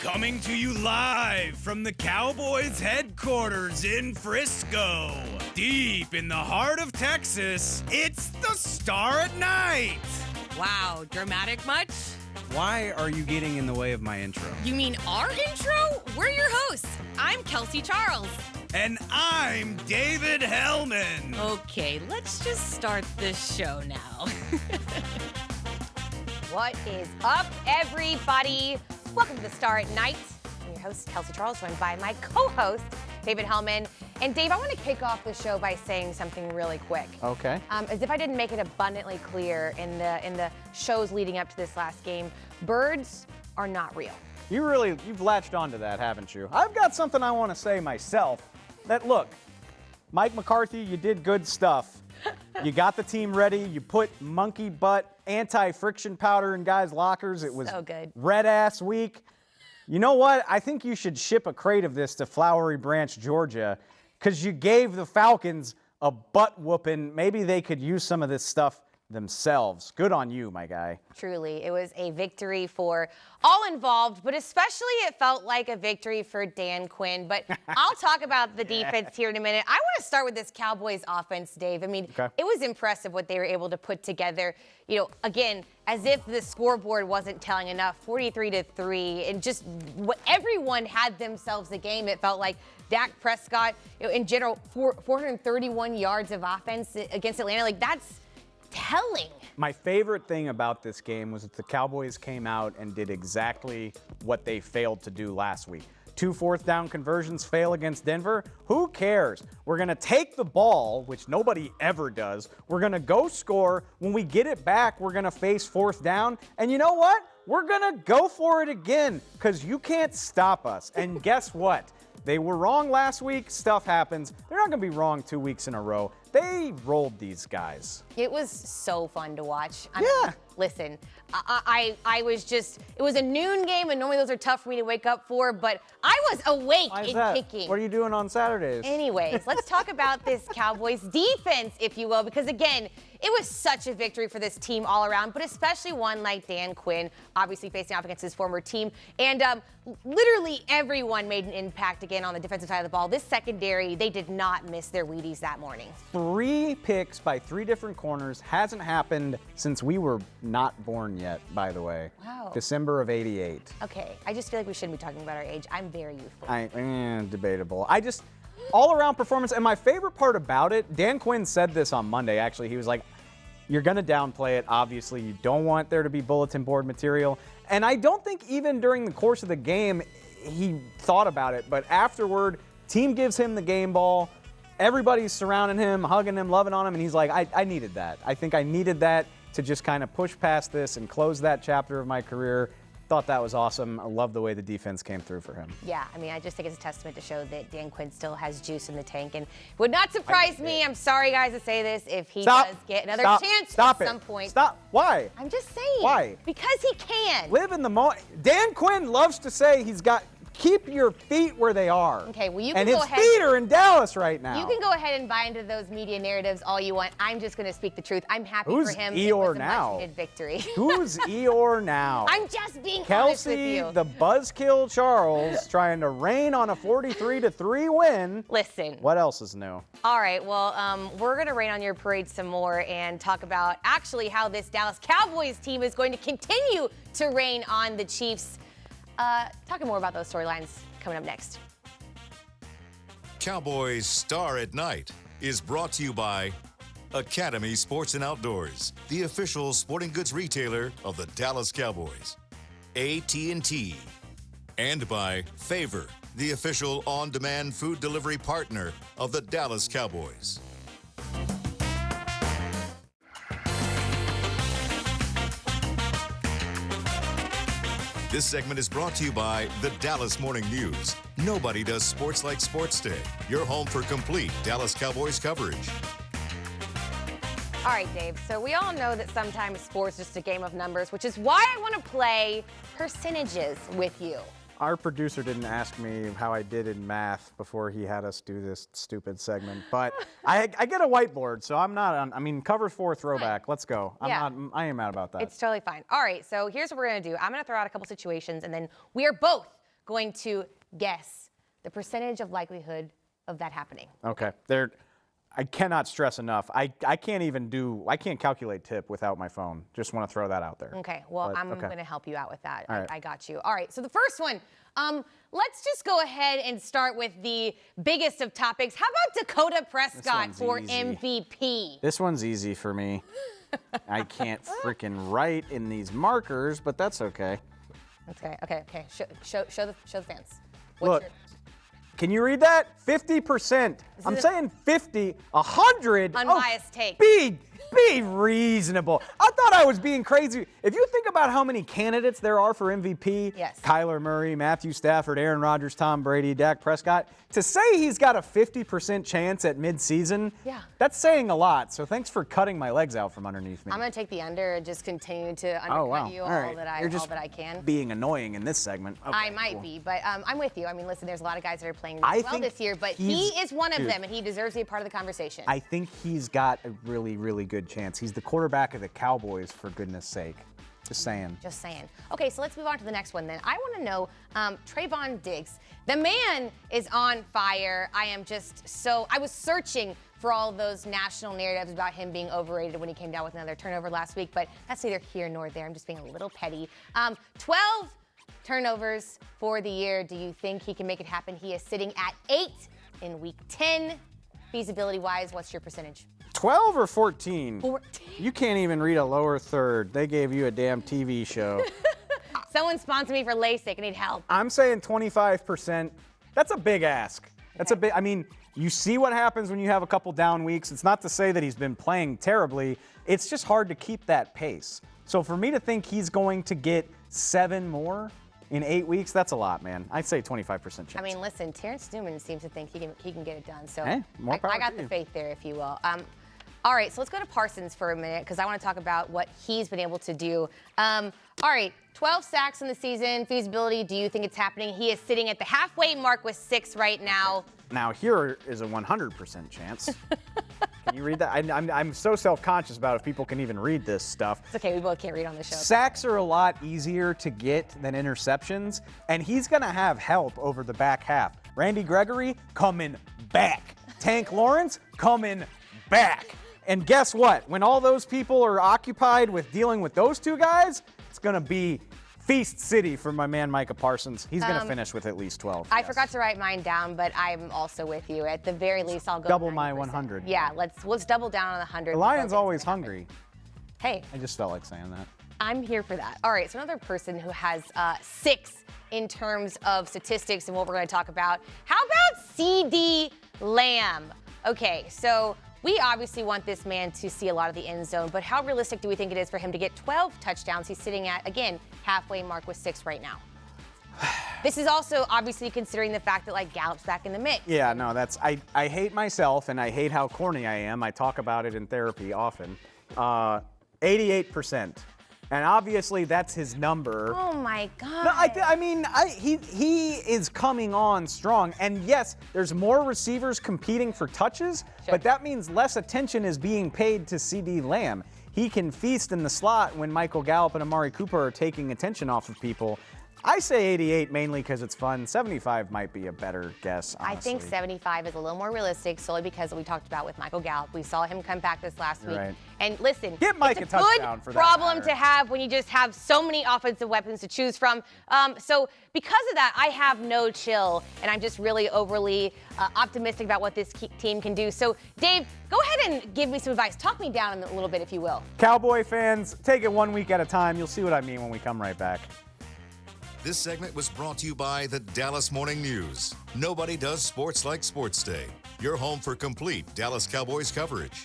Coming to you live from the Cowboys headquarters in Frisco. Deep in the heart of Texas, it's the Star at Night. Wow, dramatic much? Why are you getting in the way of my intro? You mean our intro? We're your hosts. I'm Kelsey Charles. And I'm David Hellman. Okay, let's just start this show now. What is up, everybody? Welcome to the Star at Night. I'm your host, Kelsey Charles, joined by my co-host, David Hellman. And Dave, I want to kick off the show by saying something really quick. Okay. As if I didn't make it abundantly clear in the shows leading up to this last game, birds are not real. You've latched onto that, haven't you? I've got something I want to say myself. That look, Mike McCarthy, you did good stuff. You got the team ready. You put monkey butt anti-friction powder in guys' lockers. It was so good. Red-ass week. You know what? I think you should ship a crate of this to Flowery Branch, Georgia, because you gave the Falcons a butt whooping. Maybe they could use some of this stuff themselves. Good on you, my guy. Truly, it was a victory for all involved, but especially it felt like a victory for Dan Quinn. But I'll talk about the defense here in a minute. I want to start with this Cowboys offense, Dave. I mean, It was impressive what they were able to put together. You know, again, as if the scoreboard wasn't telling enough, 43-3, and just what everyone had themselves a game. It felt like Dak Prescott, in general, 431 yards of offense against Atlanta. Like, that's telling. My favorite thing about this game was that the Cowboys came out and did exactly what they failed to do last week. 2 fourth-down conversions fail against Denver. Who cares? We're going to take the ball, which nobody ever does. We're going to go score. When we get it back, we're going to face 4th down. And you know what? We're going to go for it again because you can't stop us. And guess what? They were wrong last week. Stuff happens. They're not going to be wrong 2 weeks in a row. They rolled these guys. It was so fun to watch. I Yeah. mean, listen, I was just, it was a noon game, and normally those are tough for me to wake up for, but I was awake Why is and that? kicking. What are you doing on Saturdays? Anyways, let's talk about this Cowboys defense, if you will, because again, it was such a victory for this team all around, but especially one like Dan Quinn, obviously facing off against his former team. And literally everyone made an impact again on the defensive side of the ball. This secondary, they did not miss their Wheaties that morning. 3 picks by 3 different corners. Hasn't happened since we were not born yet, by the way. Wow. December of '88. Okay, I just feel like we shouldn't be talking about our age. I'm very youthful. Debatable. All-around performance. And my favorite part about it, Dan Quinn said this on Monday, actually. He was like, you're going to downplay it. Obviously, you don't want there to be bulletin board material. And I don't think even during the course of the game he thought about it. But afterward, team gives him the game ball. Everybody's surrounding him, hugging him, loving on him. And he's like, I needed that. I think I needed that to just kind of push past this and close that chapter of my career. Thought that was awesome. I love the way the defense came through for him. Yeah, I mean, I just think it's a testament to show that Dan Quinn still has juice in the tank, and would not surprise me, I'm sorry guys to say this, if he does get another chance at some point. Stop. Why? I'm just saying. Why? Because he can. Live in the moment. Dan Quinn loves to say keep your feet where they are. Okay, well, you can and go his ahead. feet are in Dallas right now. You can go ahead and buy into those media narratives all you want. I'm just going to speak the truth. I'm happy Who's for him. Eeyore it was a now? much-needed victory. Who's Eeyore now? I'm just being honest with Kelsey, you. the buzzkill Charles, trying to rain on a 43-3 win. Listen. What else is new? All right, well, we're going to rain on your parade some more and talk about actually how this Dallas Cowboys team is going to continue to rain on the Chiefs. Talking more about those storylines coming up next. Cowboys Star at Night is brought to you by Academy Sports and Outdoors, the official sporting goods retailer of the Dallas Cowboys, AT&T, and by Favor, the official on-demand food delivery partner of the Dallas Cowboys. This segment is brought to you by the Dallas Morning News. Nobody does sports like Sports Day. Your home for complete Dallas Cowboys coverage. All right, Dave, so we all know that sometimes sports is just a game of numbers, which is why I want to play percentages with you. Our producer didn't ask me how I did in math before he had us do this stupid segment, but I get a whiteboard, so I'm not on. I mean, cover 4 throwback. Let's go. I ain't mad about that. It's totally fine. All right, so here's what we're going to do. I'm going to throw out a couple situations, and then we are both going to guess the percentage of likelihood of that happening. Okay. I cannot stress enough. I can't calculate tip without my phone. Just want to throw that out there. Okay, well, I'm going to help you out with that. All right. I got you. All right, so the first one, let's just go ahead and start with the biggest of topics. How about Dakota Prescott for easy. MVP? This one's easy for me. I can't freaking write in these markers, but that's okay. Okay. Show the fans. Look, can you read that? 50%. I'm saying 50, 100. Unbiased take. Be reasonable. I thought I was being crazy. If you think about how many candidates there are for MVP, yes. Kyler Murray, Matthew Stafford, Aaron Rodgers, Tom Brady, Dak Prescott, to say he's got a 50% chance at midseason, that's saying a lot. So thanks for cutting my legs out from underneath me. I'm going to take the under and just continue to undercut you all that I can. Being annoying in this segment. Okay, I might be, but I'm with you. I mean, listen, there's a lot of guys that are playing well this year, but he is one of them, and he deserves to be a part of the conversation. I think he's got a really, really good chance. He's the quarterback of the Cowboys, for goodness sake. Just saying. Okay, so let's move on to the next one then. I want to know, Trayvon Diggs. The man is on fire. I was searching for all those national narratives about him being overrated when he came down with another turnover last week, but that's neither here nor there. I'm just being a little petty. 12 turnovers for the year. Do you think he can make it happen? He is sitting at 8 in week 10. Feasibility-wise, what's your percentage? 12 or 14? 14. You can't even read a lower third. They gave you a damn TV show. Someone sponsored me for LASIK. I need help. I'm saying 25%. That's a big ask. That's a big, I mean, you see what happens when you have a couple down weeks. It's not to say that he's been playing terribly. It's just hard to keep that pace. So for me to think he's going to get 7 more in 8 weeks, that's a lot, man. I'd say 25% chance. I mean, listen, Terrence Newman seems to think he can get it done. So hey, more power I got to the you. faith there, if you will. All right, so let's go to Parsons for a minute because I want to talk about what he's been able to do. All right, 12 sacks in the season. Feasibility, do you think it's happening? He is sitting at the halfway mark with 6 right now. Now, here is a 100% chance. Can you read that? I'm so self-conscious about if people can even read this stuff. It's okay, we both can't read on the show. Sacks are a lot easier to get than interceptions, and he's going to have help over the back half. Randy Gregory coming back. Tank Lawrence coming back. And guess what? When all those people are occupied with dealing with those two guys, it's going to be feast city for my man Micah Parsons. He's going to finish with at least 12. I forgot to write mine down, but I'm also with you. At the very least, I'll go double 90%. My 100. Yeah, let's double down on the 100. The Lion's always hungry. Hey. I just felt like saying that. I'm here for that. All right, so another person who has 6 in terms of statistics and what we're going to talk about. How about CD Lamb? Okay, so we obviously want this man to see a lot of the end zone, but how realistic do we think it is for him to get 12 touchdowns? He's sitting at, again, halfway mark with 6 right now. This is also obviously considering the fact that, like, Gallup's back in the mix. Yeah, no, I hate myself, and I hate how corny I am. I talk about it in therapy often. 88%. And obviously that's his number. Oh my God. No, he is coming on strong. And yes, there's more receivers competing for touches, but that means less attention is being paid to CD Lamb. He can feast in the slot when Michael Gallup and Amari Cooper are taking attention off of people. I say 88 mainly because it's fun. 75 might be a better guess, honestly. I think 75 is a little more realistic solely because we talked about with Michael Gallup. We saw him come back this last week. Right. And listen, Get Mike it's a touchdown for good that problem matter. to have when you just have so many offensive weapons to choose from. So because of that, I have no chill, and I'm just really overly optimistic about what this team can do. So, Dave, go ahead and give me some advice. Talk me down a little bit, if you will. Cowboy fans, take it 1 week at a time. You'll see what I mean when we come right back. This segment was brought to you by the Dallas Morning News. Nobody does sports like Sports Day. Your home for complete Dallas Cowboys coverage.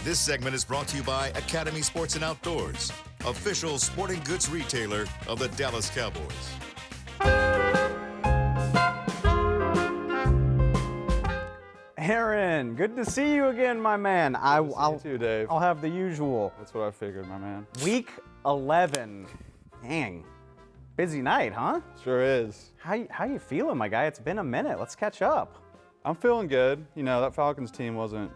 This segment is brought to you by Academy Sports and Outdoors, official sporting goods retailer of the Dallas Cowboys. Aaron, good to see you again, my man. I'll you too, Dave. I'll have the usual. That's what I figured, my man. Week 11. Dang. Busy night, huh? Sure is. How you feeling, my guy? It's been a minute. Let's catch up. I'm feeling good. You know, that Falcons team wasn't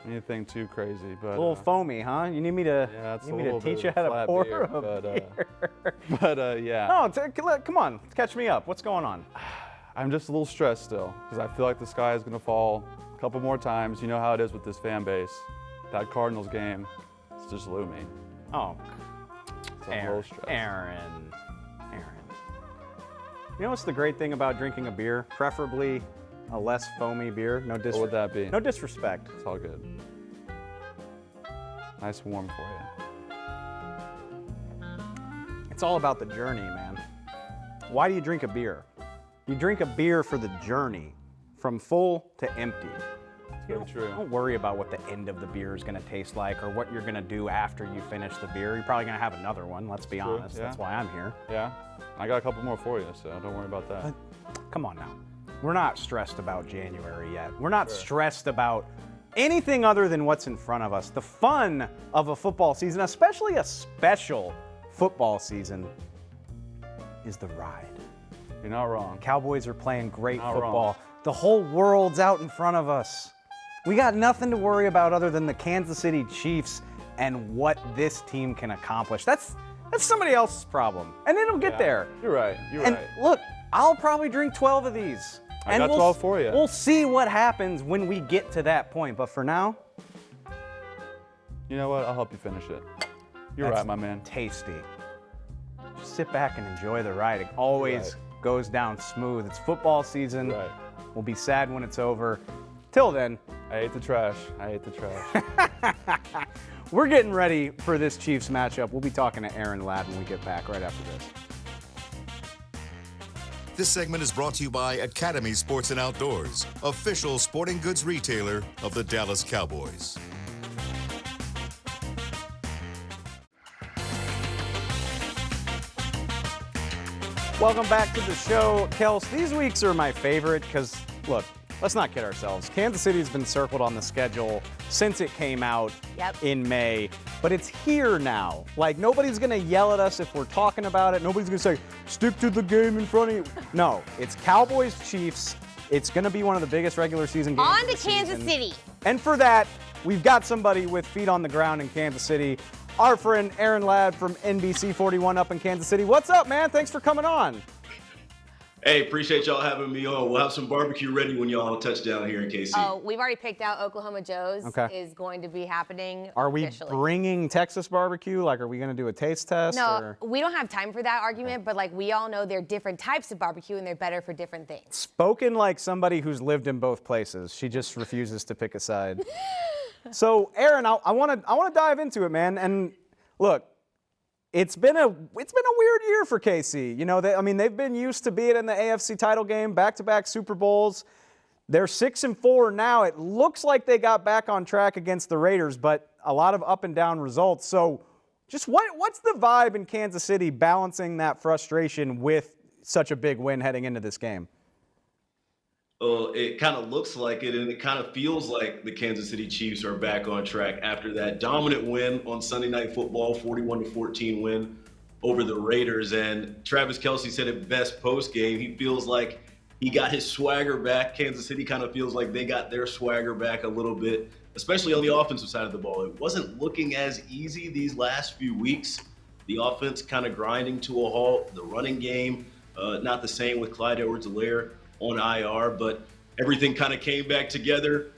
anything too crazy. But A little foamy, huh? You need me to, yeah, it's you a need me little to teach bit you of how to flat pour beer, a beer. but yeah. No, come on, catch me up. What's going on? I'm just a little stressed still because I feel like the sky is going to fall a couple more times. You know how it is with this fan base. That Cardinals game, it's just looming. Oh, So I'm a little stressed. Aaron. You know what's the great thing about drinking a beer? Preferably a less foamy beer. No What would that be? No disrespect. It's all good. Nice and warm for you. It's all about the journey, man. Why do you drink a beer? You drink a beer for the journey, from full to empty. Very true. Don't worry about what the end of the beer is going to taste like or what you're going to do after you finish the beer. You're probably going to have another one, let's be true, honest. yeah. That's why I'm here. Yeah, I got a couple more for you, so don't worry about that. Come on now. We're not stressed about January yet. We're not stressed about anything other than what's in front of us. The fun of a football season, especially a special football season, is the ride. You're not wrong. Cowboys are playing great Not football. wrong. The whole world's out in front of us. We got nothing to worry about other than the Kansas City Chiefs and what this team can accomplish. That's somebody else's problem, and it'll get there. You're right. You're And right. look, I'll probably drink 12 of these. I got 12 for you. We'll see what happens when we get to that point. But for now, You know what? I'll help you finish it. You're that's right, my man. tasty. Just sit back and enjoy the ride. It always goes down smooth. It's football season. Right. We'll be sad when it's over. Till then, I hate the trash. I hate the trash. we're getting ready for this Chiefs matchup. We'll be talking to Aaron Ladd when we get back right after this. This segment is brought to you by Academy Sports and Outdoors, official sporting goods retailer of the Dallas Cowboys. Welcome back to the show. Kels, these weeks are my favorite because, look, let's not kid ourselves. Kansas City's been circled on the schedule since it came out in May, but it's here now. Like, nobody's going to yell at us if we're talking about it. Nobody's going to say, stick to the game in front of you. No, it's Cowboys Chiefs. It's going to be one of the biggest regular season games. On of to the Kansas season. City. And for that, we've got somebody with feet on the ground in Kansas City. Our friend Aaron Ladd from NBC 41 up in Kansas City. What's up, man? Thanks for coming on. Hey, appreciate y'all having me on. We'll have some barbecue ready when y'all touch down here in KC. Oh, we've already picked out Oklahoma Joe's is going to be happening Are we officially. bringing Texas barbecue? Like, are we going to do a taste test? No, or? we don't have time for that argument, but like we all know there are different types of barbecue and they're better for different things. Spoken like somebody who's lived in both places. She just refuses to pick a side. So, Aaron, I want to dive into it, man. And look, it's been a weird year for KC. You know, they've been used to being in the AFC title game, back-to-back Super Bowls. They're 6-4 now. It looks like they got back on track against the Raiders, but a lot of up and down results. So, just what's the vibe in Kansas City balancing that frustration with such a big win heading into this game? It kind of looks like it, and it kind of feels like the Kansas City Chiefs are back on track after that dominant win on Sunday Night Football, 41-14 win over the Raiders. And Travis Kelsey said it best post-game. He feels like he got his swagger back. Kansas City kind of feels like they got their swagger back a little bit, especially on the offensive side of the ball. It wasn't looking as easy these last few weeks. The offense kind of grinding to a halt. The running game, not the same with Clyde EdwardsHelaire on IR, but everything kind of came back together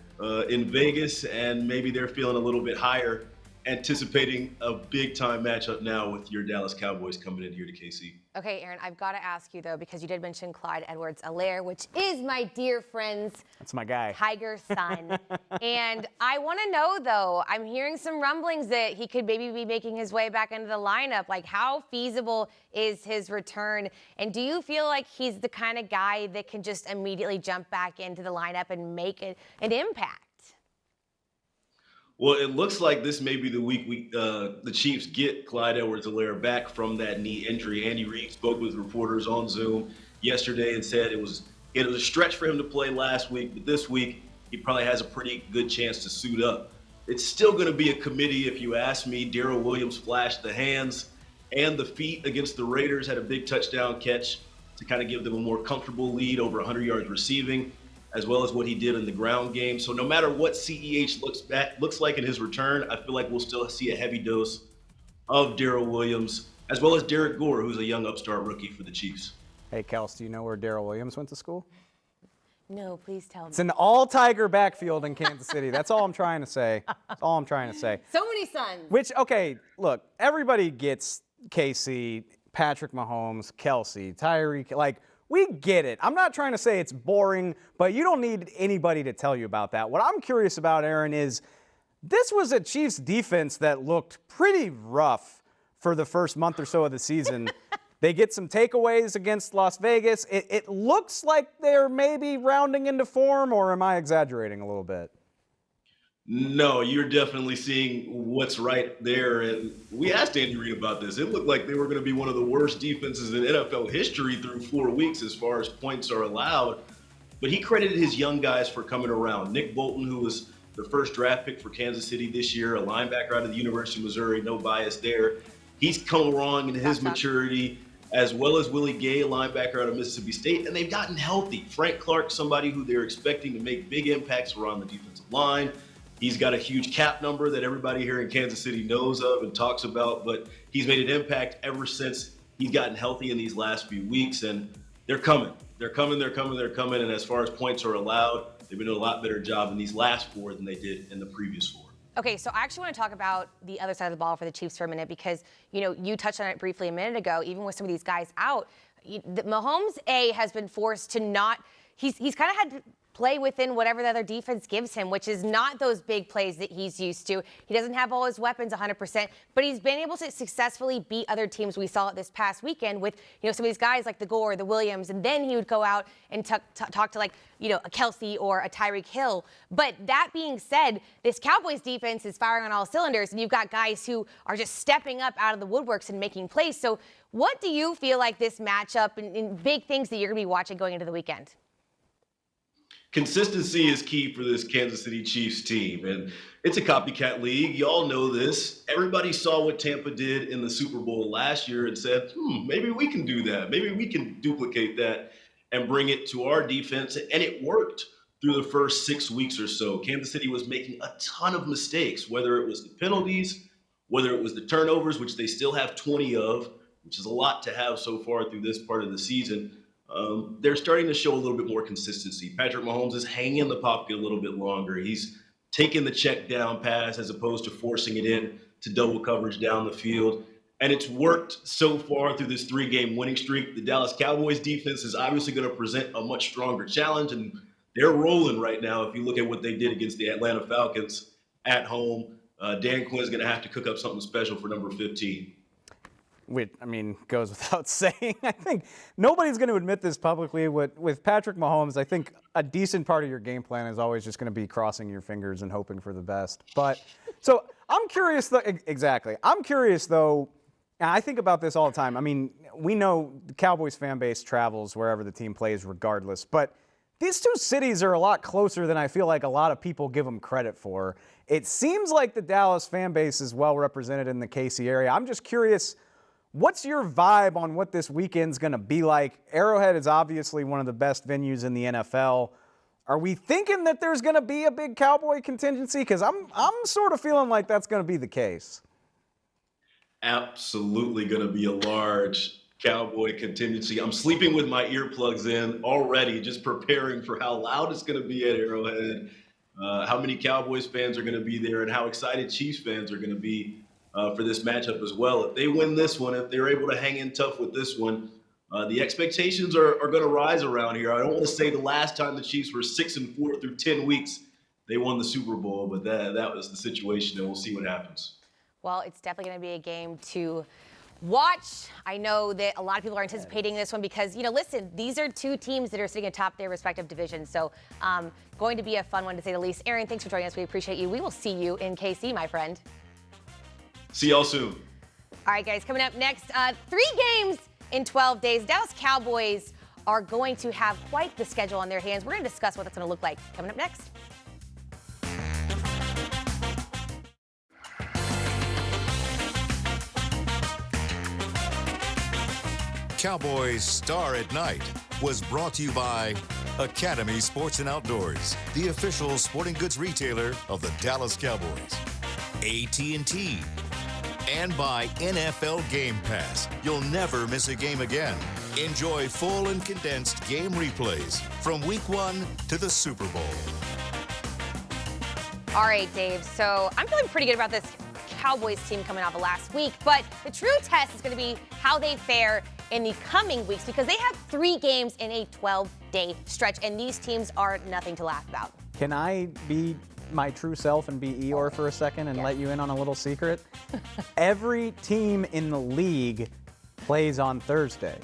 in Vegas, and maybe they're feeling a little bit higher, anticipating a big-time matchup now with your Dallas Cowboys coming in here to KC. Okay, Aaron, I've got to ask you, though, because you did mention Clyde EdwardsHelaire, which is my dear friend's That's my guy. Tiger son. And I want to know, though, I'm hearing some rumblings that he could maybe be making his way back into the lineup. Like, how feasible is his return? And do you feel like he's the kind of guy that can just immediately jump back into the lineup and make an impact? Well, it looks like this may be the week the Chiefs get Clyde EdwardsHelaire back from that knee injury. Andy Reid spoke with reporters on Zoom yesterday and said it was a stretch for him to play last week, but this week he probably has a pretty good chance to suit up. It's still going to be a committee, if you ask me. Darrell Williams flashed the hands and the feet against the Raiders, had a big touchdown catch to kind of give them a more comfortable lead, over 100 yards receiving. as well as what he did in the ground game. So no matter what CEH looks like in his return, I feel like we'll still see a heavy dose of Darrell Williams, as well as Derek Gore, who's a young upstart rookie for the Chiefs. Hey, Kels, do you know where Darrell Williams went to school? No, please tell me. It's an all-Tiger backfield in Kansas City. That's all I'm trying to say. That's all I'm trying to say. So many sons. Which, okay, look, everybody gets KC, Patrick Mahomes, Kelsey, Tyreek. Like, we get it. I'm not trying to say it's boring, but you don't need anybody to tell you about that. What I'm curious about, Aaron, is this was a Chiefs defense that looked pretty rough for the first month or so of the season. They get some takeaways against Las Vegas. It looks like they're maybe rounding into form, or am I exaggerating a little bit? No, you're definitely seeing what's right there. And we asked Andy Reid about this. It looked like they were going to be one of the worst defenses in NFL history through 4 weeks as far as points are allowed. But he credited his young guys for coming around. Nick Bolton, who was the first draft pick for Kansas City this year, a linebacker out of the University of Missouri, no bias there. He's come along in his maturity, as well as Willie Gay, a linebacker out of Mississippi State, and they've gotten healthy. Frank Clark, somebody who they're expecting to make big impacts around the defensive line. He's got a huge cap number that everybody here in Kansas City knows of and talks about, but he's made an impact ever since he's gotten healthy in these last few weeks, and they're coming. They're coming, and as far as points are allowed, they've been doing a lot better job in these last 4 than they did in the previous 4. Okay, so I actually want to talk about the other side of the ball for the Chiefs for a minute because, you know, you touched on it briefly a minute ago, even with some of these guys out. Mahomes, has been forced to not – he's kind of had to play within whatever the other defense gives him, which is not those big plays that he's used to. He doesn't have all his weapons 100%, but he's been able to successfully beat other teams. We saw it this past weekend with, you know, some of these guys like the Gore, the Williams, and then he would go out and talk to, like, you know, a Kelsey or a Tyreek Hill. But that being said, this Cowboys defense is firing on all cylinders, and you've got guys who are just stepping up out of the woodworks and making plays. So what do you feel like this matchup and big things that you're going to be watching going into the weekend? Consistency is key for this Kansas City Chiefs team, and it's a copycat league. Y'all know this. Everybody saw what Tampa did in the Super Bowl last year and said, maybe we can do that. Maybe we can duplicate that and bring it to our defense, and it worked through the first 6 weeks or so. Kansas City was making a ton of mistakes, whether it was the penalties, whether it was the turnovers, which they still have 20 of, which is a lot to have so far through this part of the season. They're starting to show a little bit more consistency. Patrick Mahomes is hanging in the pocket a little bit longer. He's taking the check down pass as opposed to forcing it in to double coverage down the field. And it's worked so far through this 3-game winning streak. The Dallas Cowboys defense is obviously going to present a much stronger challenge, and they're rolling right now. If you look at what they did against the Atlanta Falcons at home, Dan Quinn's going to have to cook up something special for number 15. Which, I mean, goes without saying. I think nobody's going to admit this publicly. With Patrick Mahomes, I think a decent part of your game plan is always just going to be crossing your fingers and hoping for the best. But so I'm curious, though. Exactly. I'm curious, though. And I think about this all the time. I mean, we know the Cowboys fan base travels wherever the team plays regardless. But these two cities are a lot closer than I feel like a lot of people give them credit for. It seems like the Dallas fan base is well represented in the KC area. I'm just curious, what's your vibe on what this weekend's going to be like? Arrowhead is obviously one of the best venues in the NFL. Are we thinking that there's going to be a big Cowboy contingency? Because I'm sort of feeling like that's going to be the case. Absolutely going to be a large Cowboy contingency. I'm sleeping with my earplugs in already, just preparing for how loud it's going to be at Arrowhead, how many Cowboys fans are going to be there, and how excited Chiefs fans are going to be for this matchup as well. If they win this one, if they're able to hang in tough with this one, the expectations are going to rise around here. I don't want to say the last time the Chiefs were 6-4 through 10 weeks, they won the Super Bowl, but that was the situation, and we'll see what happens. Well, it's definitely going to be a game to watch. I know that a lot of people are anticipating this one because, you know, listen, these are two teams that are sitting atop their respective divisions. So going to be a fun one to say the least. Aaron, thanks for joining us. We appreciate you. We will see you in KC, my friend. See y'all soon. All right, guys, coming up next, 3 games in 12 days. Dallas Cowboys are going to have quite the schedule on their hands. We're going to discuss what that's going to look like coming up next. Cowboys Star at Night was brought to you by Academy Sports and Outdoors, the official sporting goods retailer of the Dallas Cowboys. AT&T. And by NFL Game Pass. You'll never miss a game again. Enjoy full and condensed game replays from Week 1 to the Super Bowl. All right, Dave, so I'm feeling pretty good about this Cowboys team coming off of last week, but the true test is going to be how they fare in the coming weeks because they have 3 games in a 12-day stretch, and these teams are nothing to laugh about. Can I be my true self and be Eeyore for a second and let you in on a little secret? Every team in the league plays on Thursday.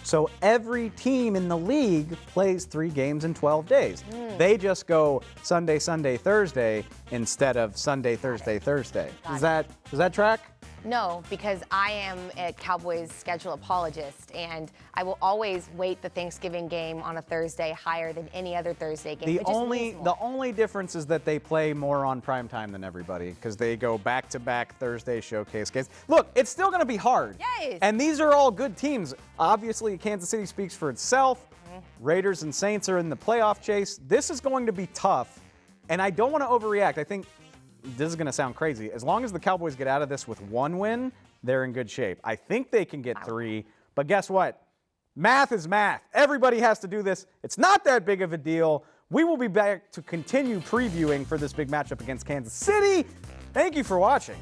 So every team in the league plays 3 games in 12 days. They just go Sunday, Sunday, Thursday instead of Sunday, Thursday, Thursday. Does that track? No, because I am a Cowboys schedule apologist, and I will always weight the Thanksgiving game on a Thursday higher than any other Thursday game. The only difference is that they play more on prime time than everybody because they go back-to-back Thursday showcase games. Look, it's still going to be hard. Yes. And these are all good teams. Obviously, Kansas City speaks for itself. Raiders and Saints are in the playoff chase. This is going to be tough, and I don't want to overreact. I think this is going to sound crazy. As long as the Cowboys get out of this with 1 win, they're in good shape. I think they can get 3, but guess what? Math is math. Everybody has to do this. It's not that big of a deal. We will be back to continue previewing for this big matchup against Kansas City. Thank you for watching.